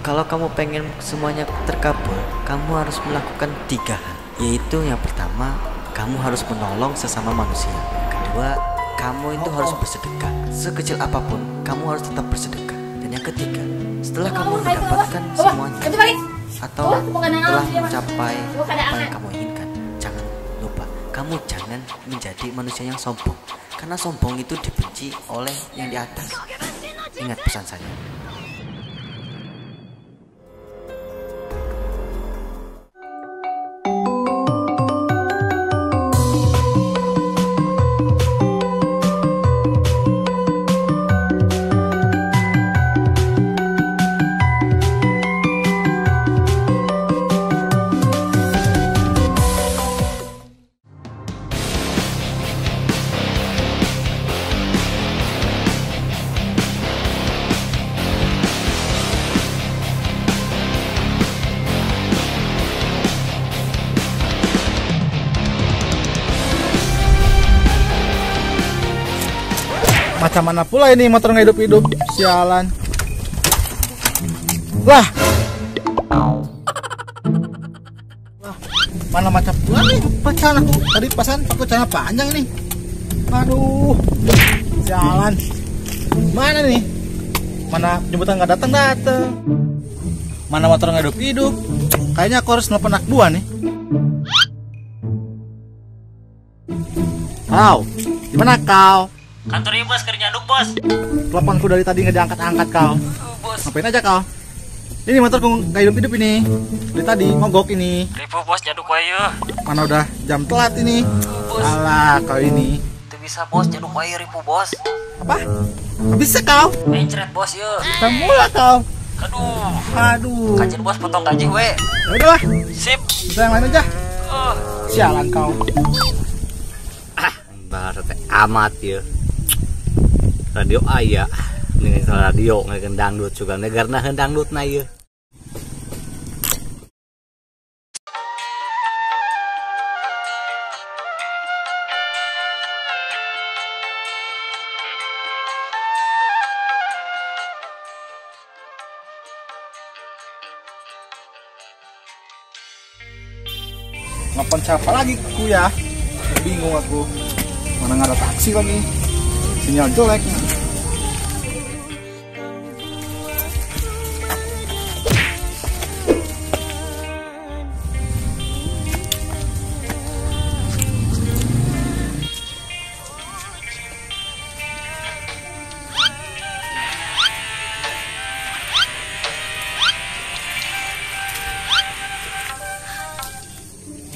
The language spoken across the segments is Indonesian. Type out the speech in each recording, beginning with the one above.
Kalau kamu pengen semuanya terkabul, kamu harus melakukan 3 hal. Yaitu yang pertama, kamu harus menolong sesama manusia. Kedua, kamu itu harus bersedekah. Sekecil apapun, kamu harus tetap bersedekah. Dan yang ketiga, setelah kamu mendapatkan semuanya atau telah mencapai apa yang kamu inginkan, jangan lupa, kamu jangan menjadi manusia yang sombong. Karena sombong itu dibenci oleh yang di atas. Ingat pesan saya. Macam mana pula ini motor nggak hidup-hidup, sialan. Lah, mana macam pula nih pacaran aku. Tadi pasan pakai celana panjang ini. Aduh, sialan. Mana nih? Mana jemputan nggak datang? Mana motor nggak hidup-hidup? Kayaknya aku harus nelfon anak buah nih. Kau, gimana kau? Kantor bos, kerja aduk bos. Teleponku dari tadi nggak diangkat-angkat kau. Bos. Ngapain aja kau? Ini motorku nggak hidup-hidup ini. Dari tadi mogok ini. Ribu bos, jaduk wae. Mana udah jam telat ini. Bos. Alah kau ini. Itu bisa bos, jaduk wae ribu bos. Apa? Nggak bisa kau? Mencret bos ya. Semula kau. Aduh. Kajian bos potong gaji we. Ya udahlah. Sip. Bisa yang lain aja. Sialan kau. Baru teh amat ya. Radio ayah dengan radio nggak dangdut juga negarna dangdut na ya. Ngapain siapa lagi aku ya? Bingung aku. Mana nggak ada taksi lagi. Sinyal jelek.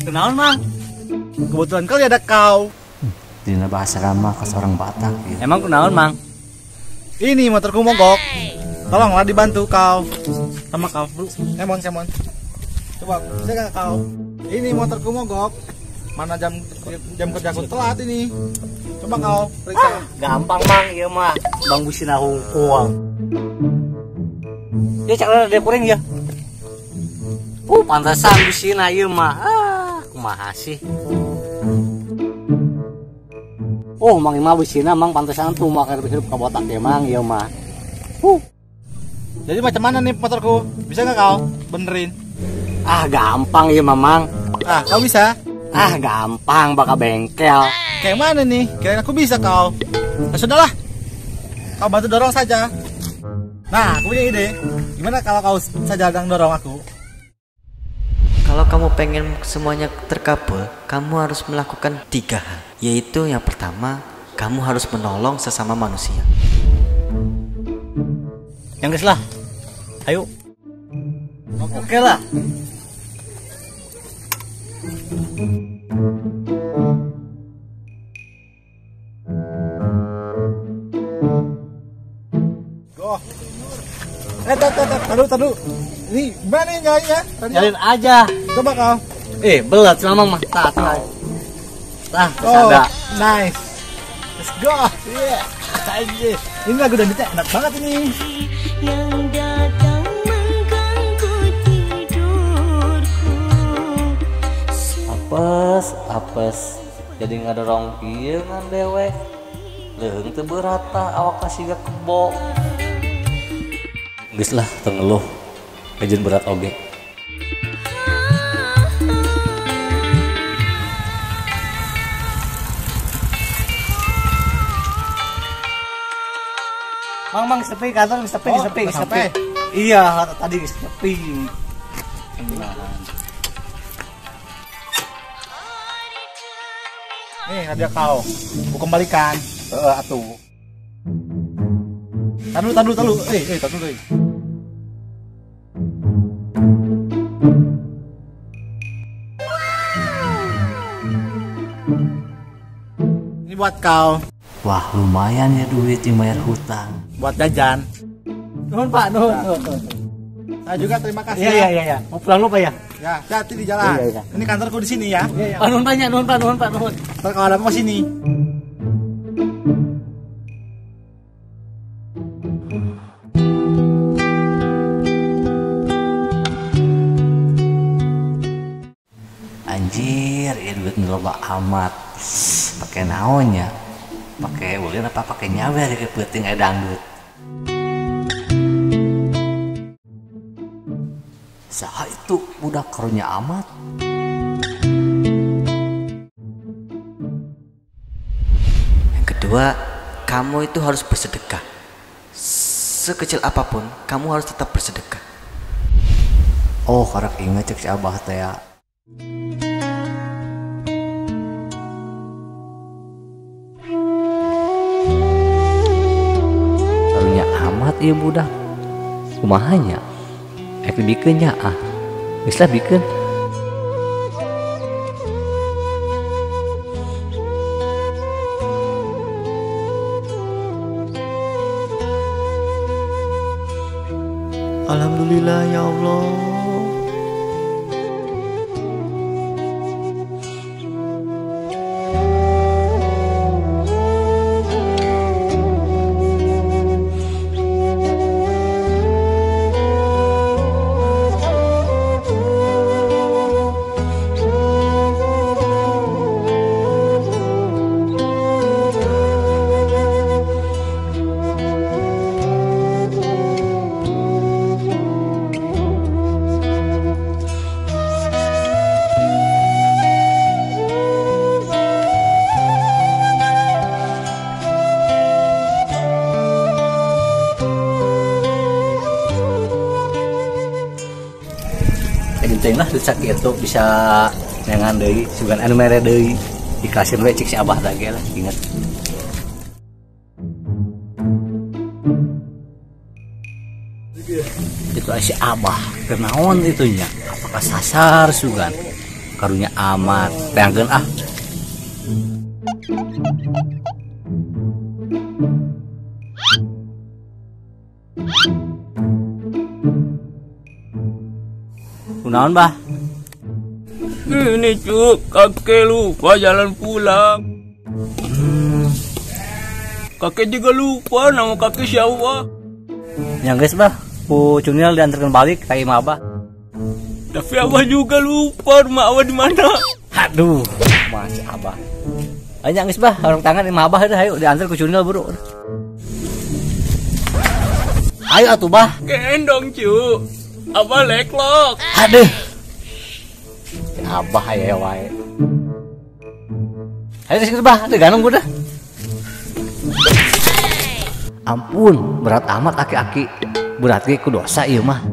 Kenalan mang. Kebetulan kali ada kau. Dina bahasa ramah ke seorang Batak ya. Emang kenalan mang? Ini motorku mogok. Tolonglah dibantu kau. Sama kau. Semon. Coba bisa gak kau? Ini motorku mogok. Mana jam kerjaku telat ini. Coba kau periksa. Gampang mang, iya mah. Bang busina hungkuang. Ya cakra ada kuring ya. Pantesan busina iya mah. Kumaha sih. Mang imah busina mang pantesan tuh makan hidup ka botak ya mang iya mah. Jadi macam mana nih motorku? Bisa gak kau benerin? Gampang ya mamang. Kau bisa? Gampang bakal bengkel. Kayak mana nih? Kirain aku bisa kau. Sudahlah. Kau bantu dorong saja. Nah, aku punya ide. Gimana kalau kau saja yang dorong aku? Kalau kamu pengen semuanya terkabul, kamu harus melakukan 3 hal. Yaitu yang pertama, kamu harus menolong sesama manusia. Yang guys lah. Ayo. Oke lah. Taruh. Ini gimana nih nyalainnya? Nyalin aja. Coba kau. Belat sama mah tak. Ada. Nice. Let's go. Yeah. Anjir. Ini lagu dangdutnya enak banget ini. Yang datang mengganggu tidurku. Apes. Jadi ngadorong ieu ngan dewek. Leung teu beurata awak kasih gak kebo. Geus lah teu ngeluh. Kajian berat oge. Mang sepi kantor sepi. Iya, tadi sepi. Nih hadiah kau. Aku kembalikan. Atuh. Tahan dulu. Tahan dulu. Ini buat kau. Wah, lumayan ya duit yang bayar hutang. Buat jajan. Nuhun Pak, nuhun. Saya juga terima kasih. Iya. Mau pulang lupa ya? Ya, hati di jalan. Iya. Ini kantorku di sini ya. Nuhun banyak, nuhun Pak. Ntar kalau ada apa sini. Anjir, ya duit loba amat. Pakai naonnya? Pakai ulin apa pakai nyawer ya penting aya dangdut. Saha itu budak karunya amat. Yang kedua, kamu itu harus bersedekah. Sekecil apapun, kamu harus tetap bersedekah. Oh, karek inget cek si Abah teh ya. Karunya amat ieu budak. Kumahanya? Ek dibikeun nya ah. Geus lah bikeun. Alhamdulillah ya Allah. Genteng lah decak itu bisa nyangan deui sugan anu mere deui ikhlasin we cik si Abah teh lah inget. Itu si Abah kenaon itunya apakah sasar sugan karunya amat teangkeun ah. Kunaon bah? Ini cuk, kakek lupa jalan pulang. Kakek juga lupa nama kakek siapa. Yang guys bah, ku Cunil diantarkan balik ke imah Abah. Tapi Abah juga lupa rumah Abah di mana. Aduh, masih Abah. Ayo guys bah, orang tangan imah Abah itu ayo diantar ku Cunil buru. Ayo atuh bah. Kendong cuk. Abah leklok. Aduh. Abah ya wae. Ayo sini bah, ada ganong udah. Ampun, berat amat aki-aki. Berat ge ku dosa ieu mah.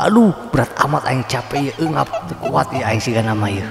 Aduh, berat amat aing capek ya, eungap teu kuat ya aing sigana mah ieu.